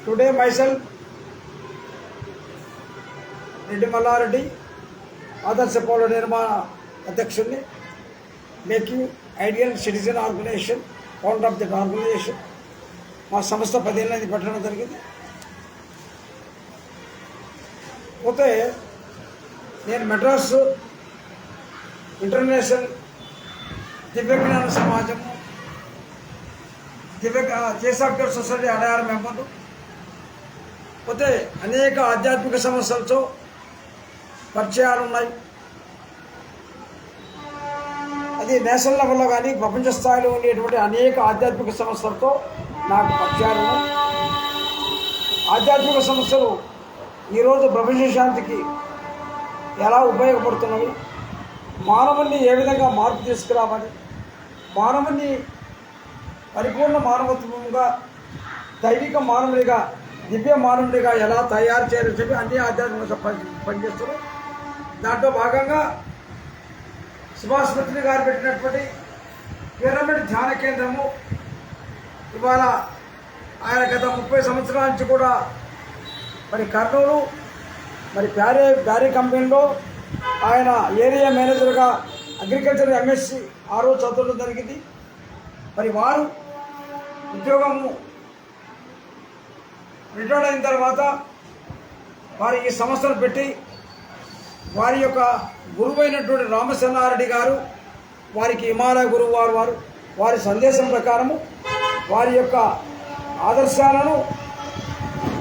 Today myself, Reddy Mallareddy, Adarsh Polo Nirmana Adhyakshuni, making Ideal Citizen Organization, founder of that organization. మా సంస్థ 10 ఏళ్ళది పెట్టడం జరిగింది. పోతే నేను మెడ్రాస్ ఇంటర్నేషనల్ దివ్య జ్ఞాన సమాజము చేసాఫ్టర్ సొసైటీ అడయార్ మెంబర్లు. పోతే అనేక ఆధ్యాత్మిక సమస్యలతో పరిచయాలు ఉన్నాయి. అది నేషనల్ లెవెల్లో కానీ ప్రపంచ స్థాయిలో ఉండేటువంటి అనేక ఆధ్యాత్మిక సమస్యలతో నాకు పరిచయాలు ఉన్నాయి. ఆధ్యాత్మిక సమస్యలు ఈరోజు ప్రపంచ శాంతికి ఎలా ఉపయోగపడుతున్నవి, మానవుల్ని ఏ విధంగా మార్పు తీసుకురావాలి, మానవుని పరిపూర్ణ మానవత్వంగా దైవిక మానవుడిగా దివ్య మానవుడిగా ఎలా తయారు చేయాలని చెప్పి అన్ని ఆధ్యాత్మిక పనిచేస్తున్నారు. దాంట్లో భాగంగా సుభాష్ మిత్రి గారు పెట్టినటువంటి పిరమిడ్ ధ్యాన కేంద్రము ఇవాళ ఆయన గత 30 సంవత్సరాల నుంచి కూడా మరి కర్నూలు మరి ప్యారీ కంపెనీలో ఆయన ఏరియా మేనేజర్గా అగ్రికల్చర్ ఎంఎస్సి ఆ రోజు చదవడం జరిగింది. మరి వారు ఉద్యోగము రిటైర్డ్ అయిన తర్వాత వారి ఈ సంస్థను పెట్టి వారి యొక్క గురువైనటువంటి రామచంద్రారెడ్డి గారు వారికి హిమాలయ గురువు వారి సందేశం ప్రకారము వారి యొక్క ఆదర్శాలను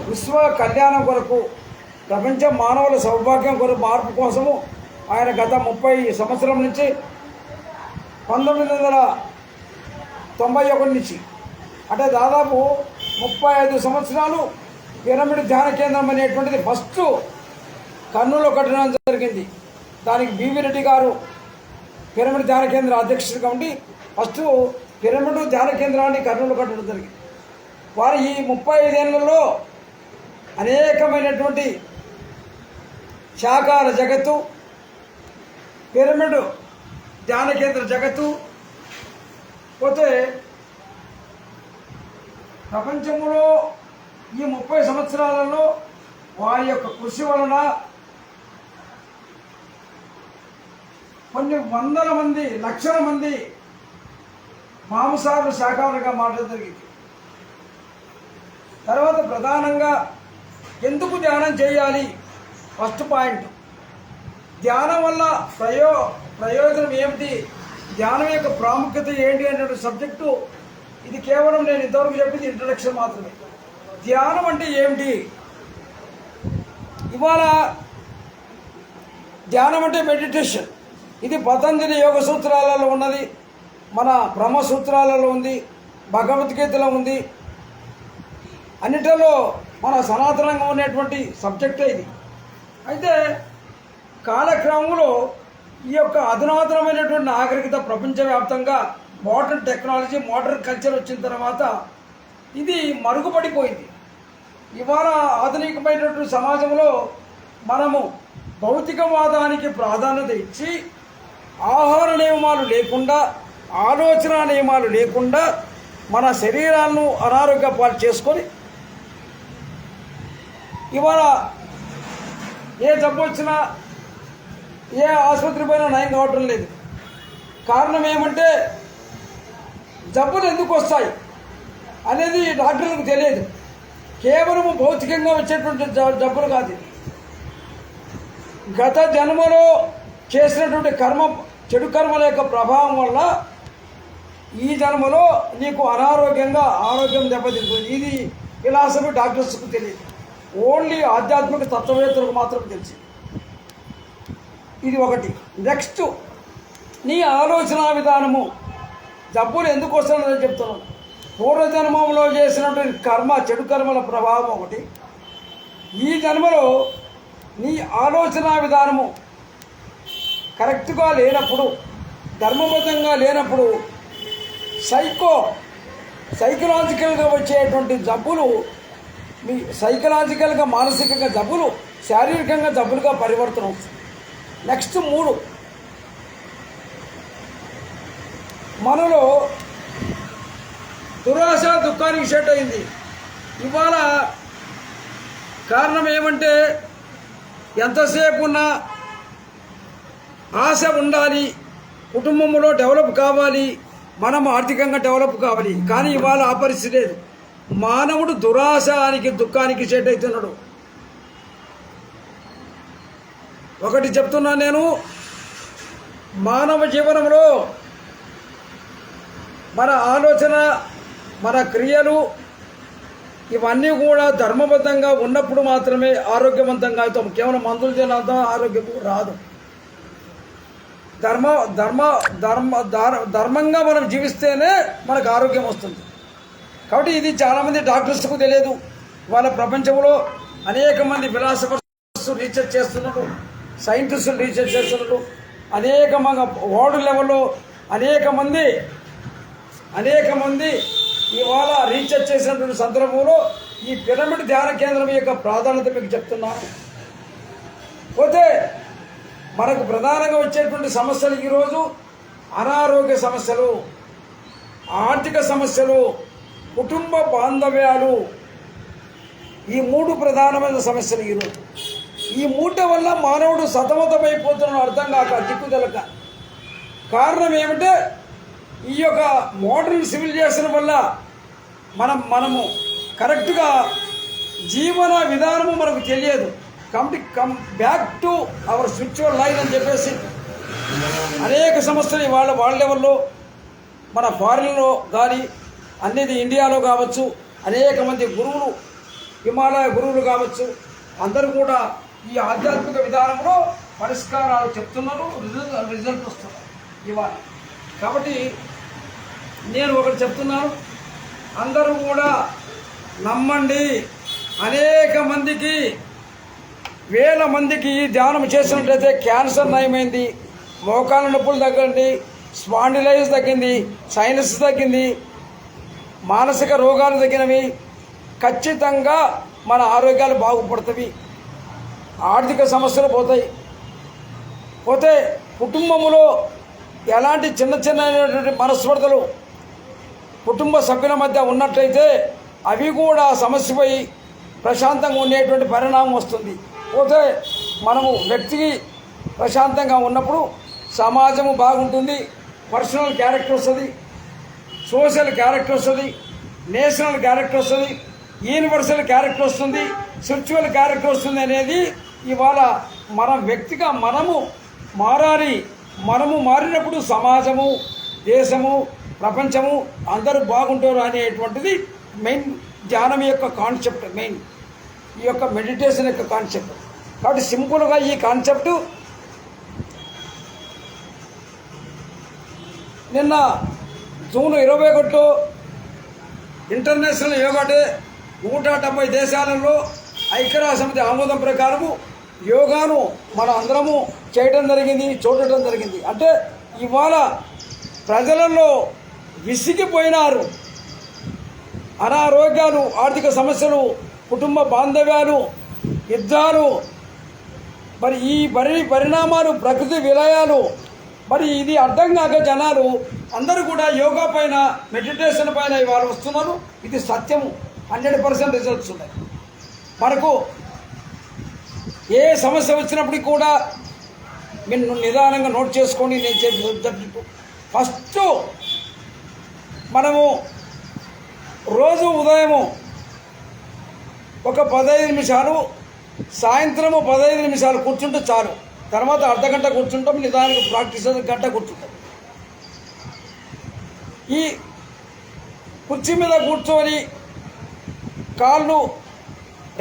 విశ్వ కళ్యాణం కొరకు ప్రపంచ మానవుల సౌభాగ్యం కొరకు మార్పు కోసము ఆయన గత 30 సంవత్సరం నుంచి 1991 నుంచి అంటే దాదాపు 35 సంవత్సరాలు పిరమిడ్ ధ్యాన కేంద్రం అనేటువంటిది ఫస్ట్ కర్నూలులో కట్టడం జరిగింది. దానికి బివి రెడ్డి గారు పిరమిడ్ ధ్యాన కేంద్ర అధ్యక్షుడిగా ఉండి ఫస్ట్ పిరమిడ్ ధ్యాన కేంద్రాన్ని కర్నూలు కట్టడం జరిగింది. వారు ఈ 35 ఏళ్లలో అనేకమైనటువంటి శాకార జగత్తు, పిరమిడ్ ధ్యాన కేంద్ర జగత్తు, పోతే ప్రపంచంలో ఈ 30 సంవత్సరాలలో వారి యొక్క కృషి వలన కొన్ని వందల మంది లక్షల మంది మాంసాలు శాకాహారులుగా మారడం జరిగింది. తర్వాత ప్రధానంగా ఎందుకు ధ్యానం చేయాలి, ఫస్ట్ పాయింట్ ధ్యానం వల్ల ప్రయోజనం ఏమిటి, ధ్యానం యొక్క ప్రాముఖ్యత ఏంటి అనే సబ్జెక్టు. ఇది కేవలం నేను ఇంతవరకు చెప్పింది ఇంట్రడక్షన్ మాత్రమే. ధ్యానం అంటే ఏమిటి, ఇవాళ ధ్యానం అంటే మెడిటేషన్. ఇది పతంజలి యోగ సూత్రాలలో ఉన్నది, మన బ్రహ్మ సూత్రాలలో ఉంది, భగవద్గీతలో ఉంది, అన్నిటిలో మన సనాతనంగా ఉండేటువంటి సబ్జెక్టే ఇది. అయితే కాలక్రమంలో ఈ యొక్క అధునాతనమైనటువంటి నాగరికత ప్రపంచవ్యాప్తంగా మోడర్న్ టెక్నాలజీ మోడర్న్ కల్చర్ వచ్చిన తర్వాత ఇది మరుగుపడిపోయింది. ఇవాళ ఆధునికమైనటువంటి సమాజంలో మనము భౌతికవాదానికి ప్రాధాన్యత ఇచ్చి ఆహార నియమాలు లేకుండా ఆలోచన నియమాలు లేకుండా మన శరీరాలను అనారోగ్య పాలు చేసుకొని ఇవాళ ఏ జబ్బు వచ్చినా ఏ ఆసుపత్రి పోయినా నయం కావటం లేదు. కారణం ఏమంటే జబ్బులు ఎందుకు వస్తాయి అనేది డాక్టర్లకు తెలియదు. కేవలం భౌతికంగా వచ్చేటువంటి జబ్బులు కాదు. గత జన్మలో చేసినటువంటి చెడు కర్మల యొక్క ప్రభావం వల్ల ఈ జన్మలో నీకు ఆరోగ్యం దెబ్బతింటుంది. ఇది ఫిలాసఫీ డాక్టర్స్కు తెలియదు, ఓన్లీ ఆధ్యాత్మిక తత్వవేత్తలకు మాత్రం తెలిసి. ఇది ఒకటి. నెక్స్ట్, నీ ఆలోచన విధానము జబ్బులు ఎందుకు వస్తుందని చెప్తున్నాను. పూర్వజన్మంలో చేసినటువంటి చెడు కర్మల ప్రభావం ఒకటి. ఈ జన్మలో నీ ఆలోచన విధానము కరెక్ట్గా లేనప్పుడు, ధర్మబద్ధంగా లేనప్పుడు సైకలాజికల్గా వచ్చేటువంటి జబ్బులు, మీ సైకలాజికల్గా మానసికంగా జబ్బులు శారీరకంగా జబ్బులుగా పరివర్తన అవుతుంది. నెక్స్ట్ 3, మనలో దురాశ దుఃఖానికి సెట్ అయింది. ఇవాళ కారణం ఏమంటే ఎంతసేపు ఉన్నా ఆశ ఉండాలి, కుటుంబంలో డెవలప్ కావాలి, మనం ఆర్థికంగా డెవలప్ కావాలి. కానీ ఇవాళ ఆ పరిస్థితి లేదు. మానవుడు దురాశానికి దుఃఖానికి సెట్ అవుతున్నాడు. ఒకటి చెప్తున్నా నేను, మానవ జీవనంలో మన ఆలోచన, మన క్రియలు ఇవన్నీ కూడా ధర్మబద్ధంగా ఉన్నప్పుడు మాత్రమే ఆరోగ్యవంతంగా అవుతాం. కేవలం మందులు తినంత ఆరోగ్యం రాదు. ధర్మంగా మనం జీవిస్తేనే మనకు ఆరోగ్యం వస్తుంది. కాబట్టి ఇది చాలామంది డాక్టర్స్కు తెలియదు. వాళ్ళ ప్రపంచంలో అనేక మంది ఫిలాసఫర్స్ రీసెర్చ్ చేస్తున్నారు, సైంటిస్టులు రీసెర్చ్ చేస్తున్నారు, అనేక వరల్డ్ లెవెల్లో అనేక మంది ఇవాళ రీసెర్చ్ చేసినటువంటి సందర్భంలో ఈ పిరమిడ్ ధ్యాన కేంద్రం యొక్క ప్రాధాన్యత మీకు చెప్తున్నాను. పోతే మనకు ప్రధానంగా వచ్చేటువంటి సమస్యలు ఈరోజు అనారోగ్య సమస్యలు, ఆర్థిక సమస్యలు, కుటుంబ బాంధవ్యాలు, ఈ 3 ప్రధానమైన సమస్యలు ఈరోజు. ఈ 3 వల్ల మానవుడు సతమతమైపోతున్నాడు, అర్థం కాక దిక్కుదలక. కారణం ఏమిటంటే ఈ యొక్క మోడర్న్ సివిలైజేషన్ వల్ల మనము కరెక్ట్గా జీవన విధానము మనకు తెలియదు. Come back to our spiritual life అని చెప్పేసి అనేక సమస్యలు వాళ్ళ లెవెల్లో మన ఫారిన్లో కానీ అనేది ఇండియాలో కావచ్చు, అనేక మంది గురువులు, హిమాలయ గురువులు కావచ్చు, అందరూ కూడా ఈ ఆధ్యాత్మిక విధానంలో పరిష్కారాలు చెప్తున్నారు, రిజల్ట్ వస్తున్నారు ఇవాళ. కాబట్టి నేను ఒకటి చెప్తున్నాను, అందరూ కూడా నమ్మండి. అనేక మందికి, వేల మందికి ఈ ధ్యానం చేసినట్లయితే క్యాన్సర్ నయమైంది, మోకాళ్ళ నొప్పులు తగ్గింది, స్పాండిలైటిస్ తగ్గింది, సైనస్ తగ్గింది, మానసిక రోగాలు తగ్గినవి. ఖచ్చితంగా మన ఆరోగ్యాలు బాగుపడుతుంది, ఆర్థిక సమస్యలు పోతే కుటుంబంలో ఎలాంటి చిన్నటువంటి మనస్పర్ధలు కుటుంబ సభ్యుల మధ్య ఉన్నట్లయితే అవి కూడా సమస్యపోయి ప్రశాంతంగా ఉండేటువంటి పరిణామం వస్తుంది. పోతే మనము వ్యక్తికి ప్రశాంతంగా ఉన్నప్పుడు సమాజము బాగుంటుంది, పర్సనల్ క్యారెక్టర్ వస్తుంది, సోషల్ క్యారెక్టర్ వస్తుంది, నేషనల్ క్యారెక్టర్ వస్తుంది, యూనివర్సల్ క్యారెక్టర్ వస్తుంది, స్పిరిచువల్ క్యారెక్టర్ వస్తుంది. అనేది ఇవాళ మన వ్యక్తిగా మనము మారాలి. మనము మారినప్పుడు సమాజము, దేశము, ప్రపంచము అందరూ బాగుంటారు అనేటువంటిది మెయిన్ ధ్యానం యొక్క కాన్సెప్ట్, మెయిన్ ఈ యొక్క మెడిటేషన్ యొక్క కాన్సెప్ట్. కాబట్టి సింపుల్గా ఈ కాన్సెప్ట్ నిన్న జూన్ 21 ఇంటర్నేషనల్ యోగా డే 170 దేశాలలో ఐక్యరాజ్యసమితి ఆమోదం ప్రకారము యోగాను మన అందరము చేయడం జరిగింది, చూడటం జరిగింది. అంటే ఇవాళ ప్రజలలో విసిగిపోయినారు. అనారోగ్యాలు, ఆర్థిక సమస్యలు, కుటుంబ బాంధవ్యాలు, యుద్ధాలు, మరి ఈ పరిణామాలు, ప్రకృతి విలయాలు, మరి ఇది అర్థం కాక జనాలు అందరూ కూడా యోగా పైన, మెడిటేషన్ పైన ఇవాళ వస్తున్నారు. ఇది సత్యము, 100% రిజల్ట్స్ ఉన్నాయి. మనకు ఏ సమస్య వచ్చినప్పటికీ కూడా మీరు నిదానంగా నోట్ చేసుకొని నేను చెప్పి ఫస్ట్ మనము రోజు ఉదయము ఒక 15 నిమిషాలు, సాయంత్రము 15 నిమిషాలు కూర్చుంటే చాలు. తర్వాత అర్ధగంట కూర్చుంటాం, నిదానంగా ప్రాక్టీస్ గంట కూర్చుంటాం. ఈ కుర్చీ మీద కూర్చొని కాళ్ళు,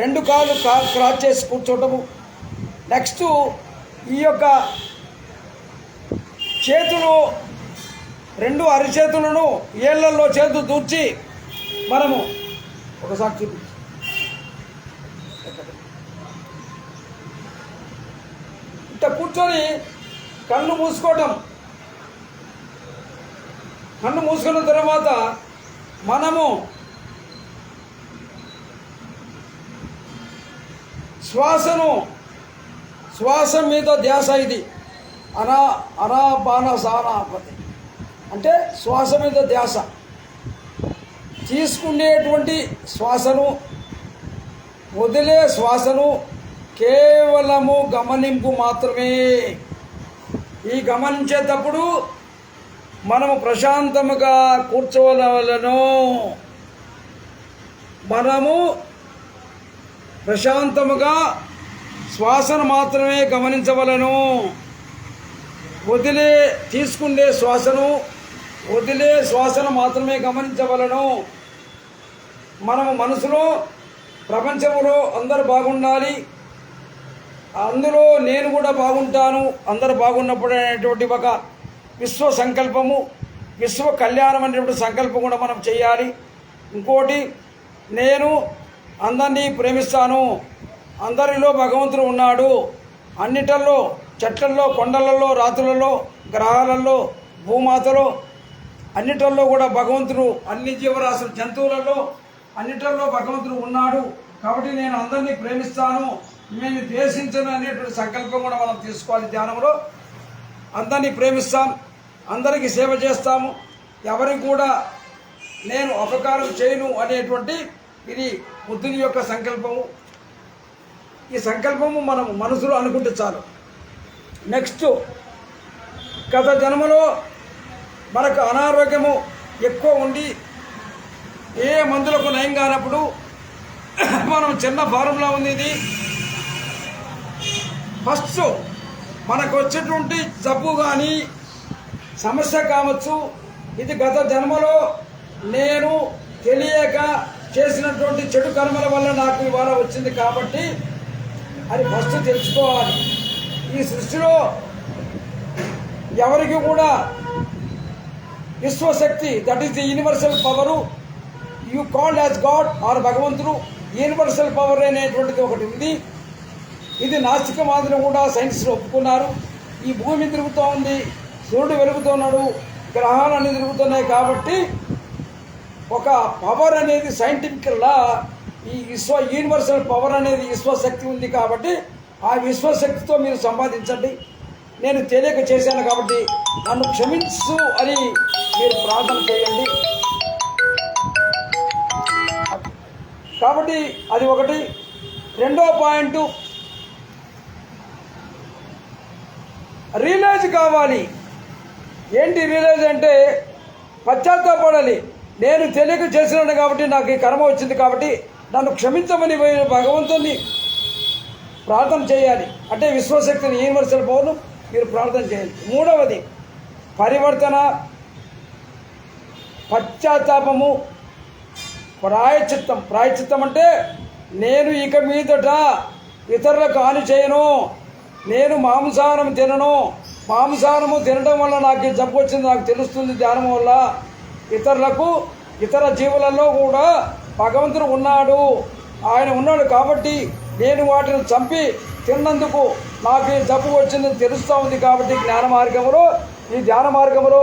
2 కాళ్ళు క్రాస్ చేసి కూర్చోవటము. నెక్స్ట్ ఈ యొక్క చేతులు, 2 అరిచేతులను ఏళ్లలో చేతులు దూర్చి మనము ఒకసారి చూపించి ఇట్లా కూర్చొని కళ్ళు మూసుకోవటం. కళ్ళు మూసుకున్న తర్వాత మనము శ్వాస మీద ధ్యాస. ఇది అనాపానసనాపతి అంటే శ్వాస మీద ధ్యాస. తీసుకునేటువంటి శ్వాసను వదిలే శ్వాసను కేవలము గమనింపు మాత్రమే. ఈ గమనించేటప్పుడు మనము ప్రశాంతముగా కూర్చోవలెను. మనము ప్రశాంతముగా శ్వాసను మాత్రమే గమనించవలను. తీసుకునే శ్వాసను వదిలే శ్వాసను మాత్రమే గమనించవలను. మనము మనసులో ప్రపంచంలో అందరూ బాగుండాలి, అందులో నేను కూడా బాగుంటాను, అందరూ బాగున్నప్పుడు అనేటువంటి ఒక విశ్వ సంకల్పము, విశ్వ కళ్యాణం అనేటువంటి సంకల్పం కూడా మనం చేయాలి. ఇంకోటి, నేను అందరినీ ప్రేమిస్తాను, అందరిలో భగవంతుడు ఉన్నాడు, అన్నిటల్లో, చెట్లల్లో, కొండలలో, రాతులలో, గ్రహాలలో, భూమాతలో అన్నిటల్లో కూడా భగవంతుడు, అన్ని జీవరాశులు, జంతువులలో అన్నిటల్లో భగవంతుడు ఉన్నాడు. కాబట్టి నేను అందరినీ ప్రేమిస్తాను, నేను ద్వేషించను అనేటువంటి సంకల్పం కూడా మనం తీసుకోవాలి. ధ్యానంలో అందరినీ ప్రేమిస్తాం, అందరికీ సేవ చేస్తాము, ఎవరికి కూడా నేను అపకారం చేయను అనేటువంటి ఇది బుద్ధుని యొక్క సంకల్పము. ఈ సంకల్పము మనం మనసులో అనుకుంటే చాలు. నెక్స్ట్, గత జన్మలో మనకు అనారోగ్యము ఎక్కువ ఉండి ఏ మందులకు నయం కానప్పుడు మనం చిన్న ఫార్ములా ఉంది. ఇది ఫస్ట్ మనకు వచ్చేటువంటి జబ్బు కానీ సమస్య కావచ్చు, ఇది గత జన్మలో నేను తెలియక చేసినటువంటి చెడు కర్మల వల్ల నాకు ఇవాళ వచ్చింది కాబట్టి అది ఫస్ట్ తెలుసుకోవాలి. ఈ సృష్టిలో ఎవరికి కూడా విశ్వశక్తి, that is the universal power, you called as God or భగవంతుడు, యూనివర్సల్ పవర్ అనేటువంటిది ఒకటి ఉంది. ఇది నాస్తికవాదులు కూడా సైన్స్లో ఒప్పుకున్నారు. ఈ భూమి తిరుగుతూ ఉంది, సూర్యుడు వెలుగుతున్నాడు, గ్రహాలన్నీ తిరుగుతున్నాయి. కాబట్టి ఒక పవర్ అనేది సైంటిఫిక్లా ఈ యూనివర్సల్ పవర్ అనేది విశ్వశక్తి ఉంది. కాబట్టి ఆ విశ్వశక్తితో మీరు సంపాదించండి. నేను తెలియక చేశాను కాబట్టి నన్ను క్షమించు అని మీరు ప్రార్థన చేయండి. కాబట్టి అది ఒకటి. రెండో పాయింట్, రియలైజ్ కావాలి. ఏంటి రియలైజ్ అంటే పశ్చాత్తాపడాలి. నేను తెలియక చేసినాను కాబట్టి నాకు ఈ కర్మ వచ్చింది కాబట్టి నన్ను క్షమించమని భగవంతుని ప్రార్థన చేయాలి. అంటే విశ్వశక్తిని, యూనివర్సల్ పవర్ను మీరు ప్రార్థన చేయాలి. మూడవది పరివర్తన, పశ్చాత్తాపము, ప్రాయచిత్తం. ప్రాయచిత్తం అంటే నేను ఇక మీదట ఇతరులకు హాని చేయను, నేను మాంసాహారం తినను, మాంసాహారము తినడం వల్ల నాకు జబ్బు వచ్చింది నాకు తెలుస్తుంది ధ్యానం వల్ల. ఇతరులకు, ఇతర జీవులలో కూడా భగవంతుడు ఉన్నాడు, ఆయన ఉన్నాడు కాబట్టి నేను వాటిని చంపి తిన్నందుకు నాకు ఈ జబ్బు వచ్చిందని తెలుస్తూ ఉంది. కాబట్టి జ్ఞాన మార్గంలో, ఈ ధ్యాన మార్గంలో,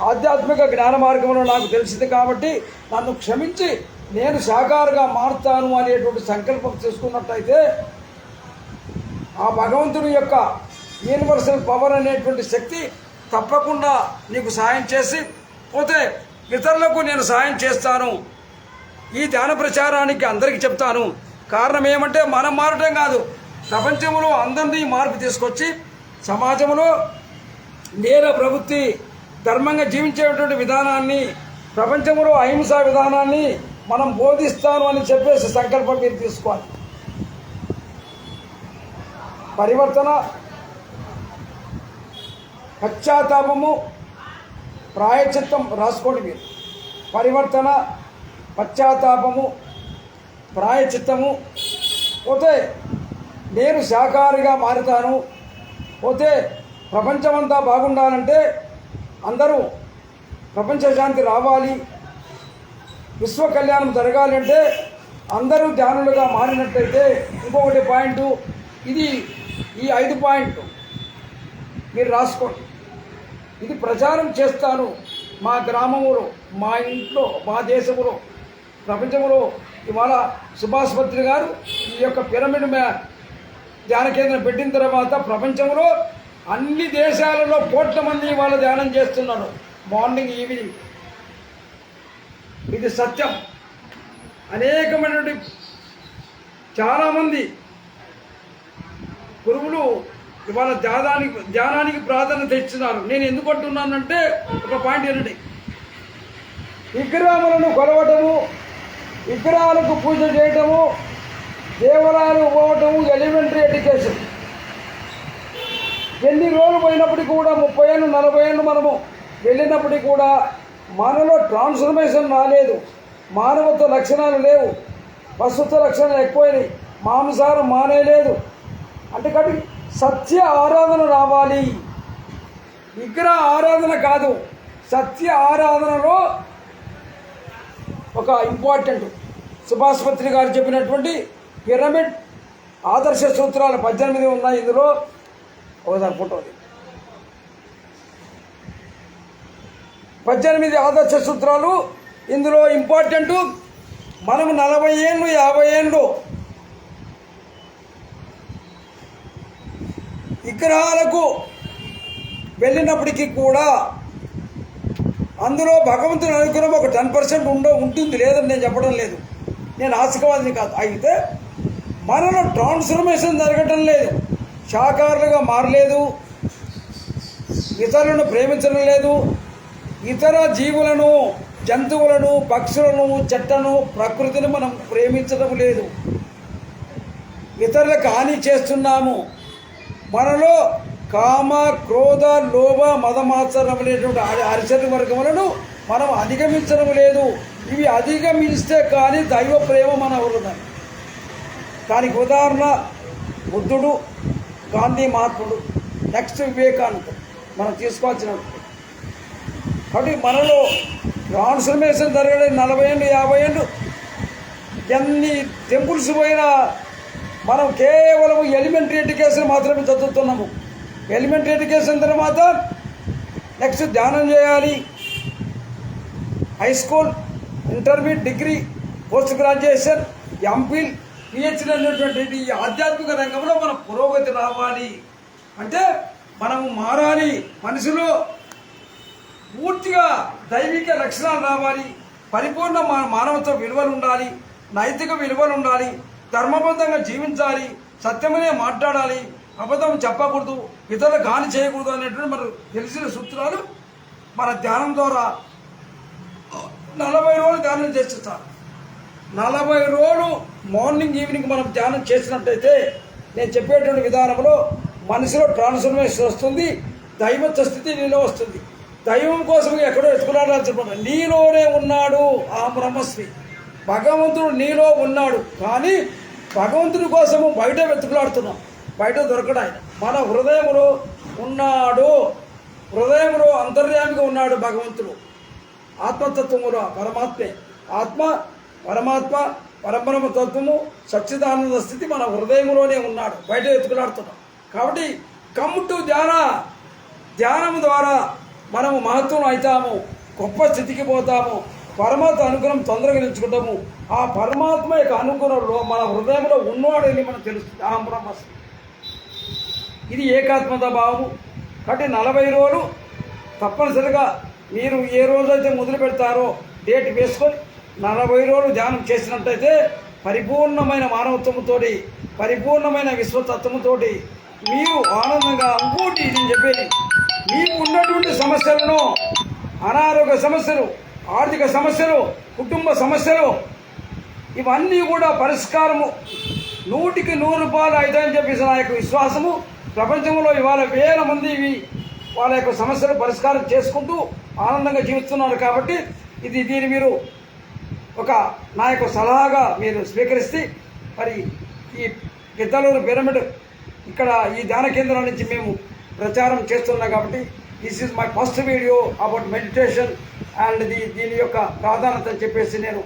ఆధ్యాత్మిక జ్ఞాన మార్గంలో నాకు తెలిసింది కాబట్టి నన్ను క్షమించి నేను శాకాహారిగా మారుతాను అనేటువంటి సంకల్పం చేసుకున్నట్టయితే ఆ భగవంతుని యొక్క యూనివర్సల్ పవర్ అనేటువంటి శక్తి తప్పకుండా నీకు సాయం చేసి పోతే ఇతరులకు నేను సాయం చేస్తాను. ఈ ధ్యాన ప్రచారానికి అందరికీ చెప్తాను. కారణం ఏమంటే మనం మారటం కాదు, ప్రపంచంలో అందరినీ మార్పు తీసుకొచ్చి సమాజంలో నేర ప్రవృత్తి, ధర్మంగా జీవించేటువంటి విధానాన్ని, ప్రపంచంలో అహింసా విధానాన్ని మనం బోధిస్తాను అని చెప్పేసి సంకల్పం మీరు తీసుకోవాలి. పరివర్తన, పశ్చాత్తాపము, ప్రాయచిత్తం రాసుకోండి మీరు. పరివర్తన, పశ్చాత్తాపము, ప్రాయచిత్తము. పోతే నేను శాకాహారిగా మారుతాను. పోతే ప్రపంచమంతా బాగుండాలంటే అందరూ ప్రపంచ శాంతి రావాలి, విశ్వ కళ్యాణం జరగాలి అంటే అందరూ ధ్యానులుగా మారినట్టయితే ఇంకొకటి పాయింట్, ఇది ఈ 5 పాయింట్లు మీరు రాసుకోండి. ఇది ప్రచారం చేస్తాను మా గ్రామంలో, మా ఇంట్లో, మా దేశంలో, ప్రపంచంలో. ఇవాళ సుభాష్ పత్రి గారు ఈ యొక్క పిరమిడ్ ధ్యాన కేంద్రం పెట్టిన తర్వాత ప్రపంచంలో అన్ని దేశాలలో కోట్ల మంది ఇవాళ ధ్యానం చేస్తున్నారు, మార్నింగ్ ఈవినింగ్. ఇది సత్యం. అనేకమైనటువంటి చాలామంది గురువులు ఇవాళ ధ్యానానికి ప్రాధాన్యత ఇస్తున్నారు. నేను ఎందుకు అంటున్నానంటే ఒక పాయింట్ ఏంటంటే, విగ్రహములను కొలవటము, విగ్రహాలకు పూజ చేయటము, దేవాలయాలు పోవటము ఎలిమెంటరీ ఎడ్యుకేషన్. ఎన్ని రోజులు పోయినప్పటికీ కూడా 30 ఏళ్ళు 40 ఏళ్ళు మనము వెళ్ళినప్పటికీ కూడా మనలో ట్రాన్స్ఫర్మేషన్ రాలేదు. మానవత్వ లక్షణాలు లేవు, పశుత్వ లక్షణాలు ఎక్కువైనాయి, మాంసాహారం మానేయలేదు. అంటే కాబట్టి సత్య ఆరాధన రావాలి, విగ్రహ ఆరాధన కాదు. సత్య ఆరాధనలో ఒక ఇంపార్టెంట్ సుభాష్ పత్రి గారు చెప్పినటువంటి పిరమిడ్ ఆదర్శ సూత్రాలు 18 ఉన్నాయి. ఇందులో ఒకసారి ఫోటో 18 ఆదర్శ సూత్రాలు. ఇందులో ఇంపార్టెంట్, మనము 40 ఏళ్ళు 50 ఏళ్ళు విగ్రహాలకు వెళ్ళినప్పటికీ కూడా అందులో భగవంతుని అనుగ్రహం ఒక 10% ఉంటుంది, లేదని నేను చెప్పడం లేదు, నేను ఆశికవాదిని కాదు. అయితే మనలో ట్రాన్స్ఫర్మేషన్ జరగటం లేదు, శాకాహారులుగా మారలేదు, ఇతరులను ప్రేమించడం లేదు, ఇతర జీవులను, జంతువులను, పక్షులను, చెట్లను, ప్రకృతిని మనం ప్రేమించడం లేదు, ఇతరులకు హాని చేస్తున్నాము. మనలో కామ, క్రోధ, లోభ, మదమాత్సరం అనేటువంటి అరిషడ్ వర్గములను మనం అధిగమించడం లేదు. ఇవి అధిగమిస్తే కానీ దైవ ప్రేమ మన వృధం. దానికి ఉదాహరణ బుద్ధుడు, గాంధీ మహాత్ముడు, నెక్స్ట్ వివేకానంద మనం తీసుకోవాల్సిన. కాబట్టి మనలో ట్రాన్స్ఫర్మేషన్ జరగలేదు. 40 ఏళ్ళు 50 ఏళ్ళు ఎన్ని టెంపుల్స్ పోయినా మనం కేవలం ఎలిమెంటరీ ఎడ్యుకేషన్ మాత్రమే చదువుతున్నాము. ఎలిమెంటరీ ఎడ్యుకేషన్ తర్వాత నెక్స్ట్ ధ్యానం చేయాలి, high school, intermediate, degree, post graduation, MPhil, PhD అనేటువంటి ఈ ఆధ్యాత్మిక రంగంలో మనం పురోగతి రావాలి. అంటే మనము మారాలి, మనిషిలో పూర్తిగా దైవిక లక్షణాలు రావాలి, పరిపూర్ణ మానవత్వ విలువలు ఉండాలి, నైతిక విలువలు ఉండాలి, ధర్మబద్ధంగా జీవించాలి, సత్యమనే మాట్లాడాలి, అబద్ధం చెప్పకూడదు, ఇతరులకు హాని చేయకూడదు అనేటువంటి మనకు తెలిసిన సూత్రాలు మన ధ్యానం ద్వారా 40 రోజులు ధ్యానం చేస్తారు. 40 రోజులు మార్నింగ్ ఈవినింగ్ మనం ధ్యానం చేసినట్టయితే నేను చెప్పేటువంటి విధానంలో మనసులో ట్రాన్స్ఫర్మేషన్ వస్తుంది, దైవత్వ స్థితి నీలో వస్తుంది. దైవం కోసం ఎక్కడో ఎత్తుకులాడాల్సిన నీలోనే ఉన్నాడు ఆ బ్రహ్మశ్రీ. భగవంతుడు నీలో ఉన్నాడు, కానీ భగవంతుడి కోసము బయట వెతుకులాడుతున్నాం, బయట దొరకడు. ఆయన మన హృదయంలో ఉన్నాడు, హృదయంలో అంతర్యామిగా ఉన్నాడు భగవంతుడు. ఆత్మతత్వములో పరమాత్మే, ఆత్మ పరమాత్మ పరబ్రహ్మ తత్వము సచ్చిదానంద స్థితి మన హృదయంలోనే ఉన్నాడు, బయట వెతుకులాడుతున్నాం. కాబట్టి కమ్ టు ధ్యానం ద్వారా మనము మహత్వం అవుతాము, గొప్ప స్థితికి పోతాము, పరమాత్మ అనుగ్రహం తొందరగా నిలుచుకుంటాము. ఆ పరమాత్మ యొక్క అనుగ్రహంలో మన హృదయంలో ఉన్నవాడని మనకు తెలుస్తుంది ఆ బ్రహ్మశ్రీ. ఇది ఏకాత్మత భావము. కాబట్టి 40 రోజులు తప్పనిసరిగా మీరు ఏ రోజైతే మొదలు పెడతారో డేట్ వేసుకొని 40 రోజులు ధ్యానం చేసినట్టయితే పరిపూర్ణమైన మానవత్వంతో, పరిపూర్ణమైన విశ్వతత్వంతో మీరు ఆనందంగా. ఇంకోటి నేను చెప్పేది, మీకు ఉన్నటువంటి సమస్యలను, అనారోగ్య సమస్యలు, ఆర్థిక సమస్యలు, కుటుంబ సమస్యలు, ఇవన్నీ కూడా పరిష్కారము 100కి 100 రూపాయలు అవుతాయని చెప్పేసి నా యొక్క విశ్వాసము. ప్రపంచంలో ఇవాళ వేల మంది వాళ్ళ యొక్క సమస్యలు పరిష్కారం చేసుకుంటూ ఆనందంగా జీవిస్తున్నారు. కాబట్టి దీన్ని మీరు ఒక నా యొక్క సలహాగా మీరు స్వీకరిస్తే, మరి ఈ గిద్దలూరు పిరమిడ్ ఇక్కడ ఈ ధ్యాన కేంద్రం నుంచి మేము ప్రచారం చేస్తున్నాం. కాబట్టి this is my first video about meditation and దీని యొక్క ప్రాధాన్యత అని చెప్పేసి నేను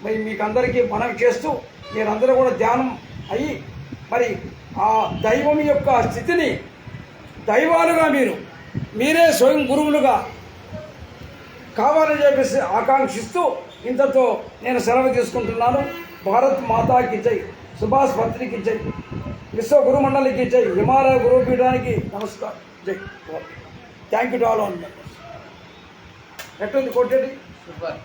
మరి మీకు అందరికీ మనవి చేస్తూ, మీరందరూ కూడా ధ్యానం అయ్యి మరి ఆ దైవం యొక్క స్థితిని దైవాలుగా మీరే స్వయం గురువులుగా కావాలని చెప్పేసి ఆకాంక్షిస్తూ ఇంతతో నేను సెలవు తీసుకుంటున్నాను. భారత్ మాతాకి జై, సుభాష్ పత్రికి జై, విశ్వ గురుమండలికి జై, హిమాలయ గురుపీఠానికి నమస్కారం, జై. Thank you to all on members. ఎట్టుంది కొట్టేది సూపర్.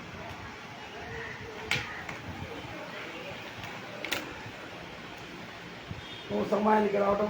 నువ్వు సమయానికి రావడం